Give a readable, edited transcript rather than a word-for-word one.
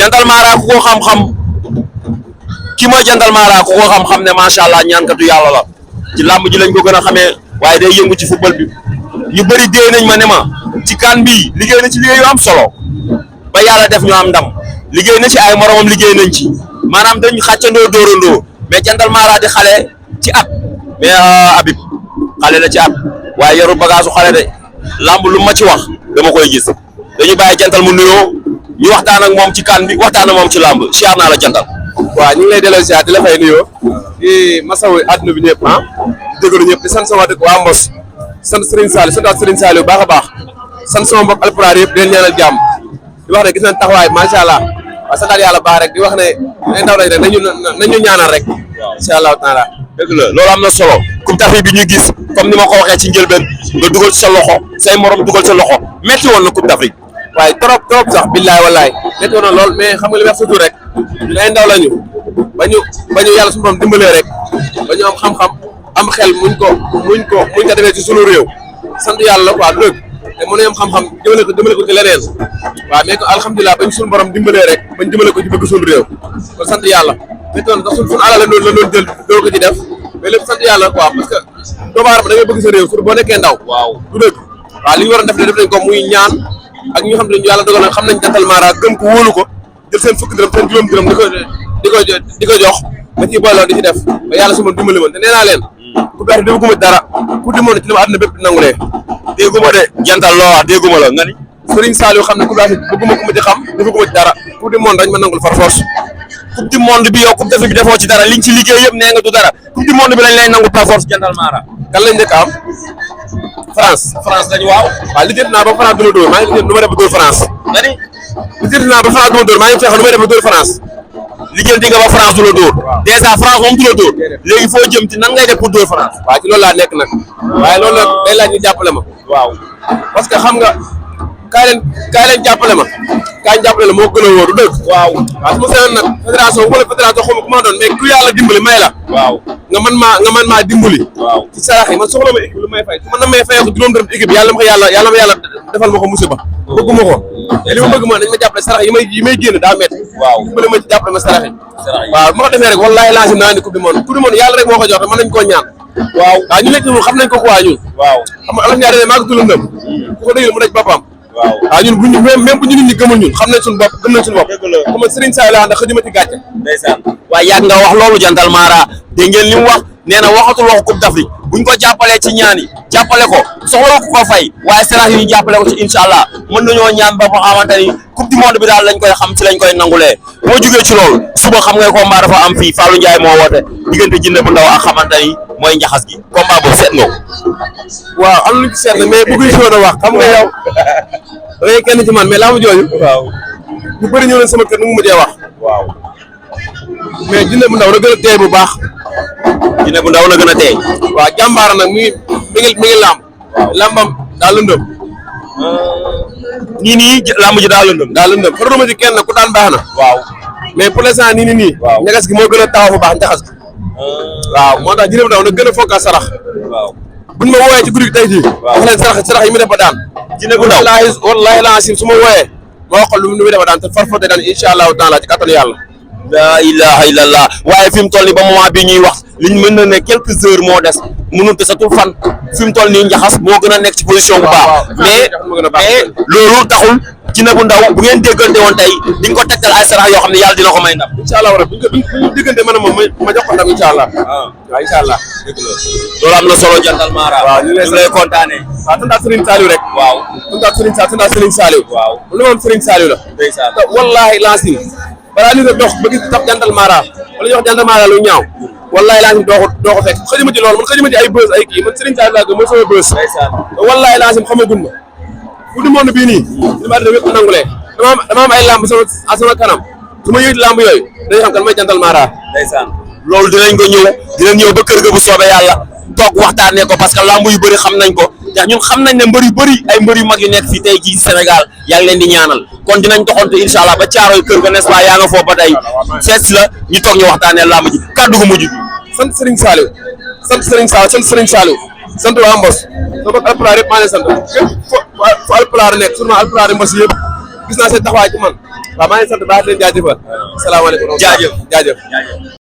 Jantal Mara ku ko xam-xam ki mooy Jantal Mara ku ko xam-xam ne macha allah ñaankatu yàlla la ci làmb ji lañ ko gën a xamee waaye day yëngu ci football bi ñu bëri dee nañ ma ne ma ci kan bii liggéey na ci liggéey yu am solo ba yàlla def ñu am ndam liggéey na ci ay moromam liggéey nañ ci maanaam dañ xàccandoo dóorandoo mais Jantal Mara di xale ci at mais Habib xale la ci at waaye yorul bagage su xale de làmb lu ma ci wax dama koy gis dañu bàyyi Jantal mu nuyoo ñu waxtaan ak moom ci kan bi waxtaan ak moom ci làmb siyaar naa la Jantal. waaw ñu ngi lay delloo siyaar di la fay nuyoo di masawu àdduna bi ñëpp dëggalu ñëpp di sant sama dëkk waa Mbos sant Serigne Saliou sant Serigne Saliou bu baax a baax sant sama mbokk alpulaar yëpp di leen ñaanal jàmm di wax ne gis nañ taxawaay macha allah waaw santaat yàlla baax rek di wax ne ay ndaw lañ rek nañu ñaanal rek incha allahu taala. dëgg la loolu am na solo Coupe d'Afrique bi ñu gis comme ni ma ko waxee ci njëlbeen nga dugal ci sa loxo say morom dugal sa loxo metti woon na Coupe d'Afrique. waaye trop sax billaay wallaay metti woon na lool mais xam nga li wax surtout rek ñun ay ndaw lañu ba ñu yàlla suñu borom dimbalee rek ba ñu am xam-xam am xel muñ ko defee ci sunu réew sant yàlla quoi dëgg te mën nañu am xam-xam jëmale ko ci leneen waaw mais que alhamdulilah bañ suñu borom dimbalee rek bañ dimbale ko ci bëgg sunu réew kon sant yàlla metti woon sax suñu alal la doon jël doo ko ci def mais lépp sant yàlla quoi parce que doomu aadama da ngay bëgg sa réew surtout boo nekkee ndaw waaw du dëgg waaw li ñu war a def nañ ko muy ñaan ak ñi nga xam ne yàlla dogal na xam nañ Jantal Mara gëm ko wóolu ko jël seen fukki dërëm seen juróom dërëm di ko jox ba ciy booloo di ci def ba yàlla su ma dimbali woon te nee naa leen ku beex dégguma dara ku di moon ci li ma àdduna bépp di nangulee dégguma de Jantal loo wax dégguma la nga ni Serigne Saliou xam ne ku beex bëgguma ku ma ci xam defaguma ci dara ku di moon dañ ma nangul far force coupe du monde bi yow coupe d'Afrique bi defoo ci dara liñ ci liggéey yëpp nee nga du dara coupe du monde bi lañ lay nangu par force Jantal Mara kan lañ njëkk am France lañu waaw lijjanti naa ba France du ma dóor maa ngi lijjanti nu may def ba dóor France nga ni lijjanti naa ba France du ma dóor maa ngi fexe nu may def ba dóor France lijjanti nga ba France du la dóor déjà France moom du la dóor léegi foo jëm ci nan ngay def pour dóor France waaw ci loolu laa nekk nag waaye loolu nag day laaj ñu jàppale ma waaw parce que xam nga kaay leen jàppale ma kaay ñu jàppale la moo gën a wóor du dëgg waaw su ma seyoon nag fédération wala fédération xaw ma ku ma doon mais ku yàlla dimbali may la waaw nga man maa dimbali waaw ci sarax yi man soxla ma équipe lu may fay man na may fayee ko juróom dërëm équipe yàlla ma yàlla defal ma ko musiba bëgguma ko te li ma bëgg ma nañ ma jàppale sarax yi may génn daa métti waaw dimbali ma ci jàppale ma sarax yi waaw ma ko defee rek wallaahi lancim naa ni coupe du monde yàlla rek moo ko jox te mën nañ koo ñaan waaw ñu nekk ñun xam nañ ko quoi ñun waaw xam nga alaf ñaar maa ko tulandam ku ko déglu mu daj boppam waaw ñun buñu même bu ñu nit ñi gëmul ñun xam nañ suñu bopp gëm nañ suñu bopp xam nga Serigne Saliou la ndax xëjuma ci gàcce ndeysaan waaye yàgg nga wax loolu Jantal Mara dégg ngeen li mu wax nee na waxatul waxu Coupe d'Afrique buñ ko jàppalee ci ñaan yi jàppale ko soxla ko ko fay waaye sarax yi ñu jàppale ko ci incha allah mën nañoo ñaan ba nga xamante ni coupe du monde bi daal lañ koy xam ci lañ koy nangulee boo jógee ci loolu suba xam nga combat dafa am fii Fallou Ndiaye moo woote diggante Jinne bu ndaw ak xamante ni mooy njaxas gi combat boobu seet nga ko waaw am nañu ci seet mais bëgguñ si woon a wax xam nga yow da ngay kenn ci man mais laa ma jooju waaw ñu bëri ñëw leen sama kër nu mu mujjee wax waaw mais Jinne bu ndaw na gën a teey bu baax Jinne bu ndaw na gën a teey waaw jàmbaara nag mi ngi làmb làmbam daa lëndëm nii làmb ji daa lëndëm faruma ci kenn ku daan baax na waaw mais pour l'instant nii ñagas gi moo gën a taxaw fu baax njaxas gi waaw moo tax Jinne bu ndaw na gën a fokka sarax waaw buñ ma wooyee ci guddi gi tey jii wax leen sarax yi mu def ba daan Jinne bu ndaw wallaahi laasim su ma wooyee ma wax ko lu mu def ba daan te farfote daan incha allahu taala ci kattanu yàlla la ilaha illallah waaye fi mu toll nii ba moment bi ñuy wax liñ mën na ne quelques heures moo des mënul te satul fan fi mu toll nii njaxas moo gën a nekk ci position bu baax mais loolu taxul Jinne bu ndaw bu ngeen déggante woon tey di nga ko tegtal ay sarax yoo xam ne yàlla dina ko may ndam incha allah rabbi bu ñu diggante man moom ma jox ko ndam incha allah waaw incha allah loolu am na solo Jantal Mara waaw ñu lay kontaane waaw tundaat Serigne Saliou rek waaw tundaat Serigne Saliou waaw lu moom Serigne Saliou la ndeysaan wallahi laasim balaa nit a dox ba gis tax Jantal Mara wala ñu wax Jantal Mara lu ñaaw wallahi laasim doo ko fekk xëjuma ci loolu man xëjuma ci ay bës ay kii man Serigne Saliou laa gëm mooy sama bës wallahi laasim xamagun ma bu du monde bii nii li ma àddina wépp nangulee dama am ay lamb sama kanam su ma yëg lamb yooyu dañuy xam kan may Jantal Mara ndeysaan loolu dinañ ñëw ba kër ga bu soobee yàlla toog waxtaanee ko parce que lamb yu bëri xam nañ ko ndax ñun xam nañ ne mbër yu bëri ay mbër yu mag yu nekk fii tey jii Sénégal yaa ngi leen di ñaanal kon dinañ doxante incha allah ba caaroy kër ga n'est-ce pas yaa nga foofu ba tey seet si la ñu toog ñu waxtaanee lamb ji kàddu gu mujj bi sant Serigne Saliou sant waa Mbos soo bokk alpulaar yëpp maa ngi leen sant képp fu alpulaar nekk surtout alpulaar Mbos yëpp gis naa seen taxawaay ci man waaw maa ngi sant baax di leen jaajëfal. salaamaaleykum. jaajëf jaajëf.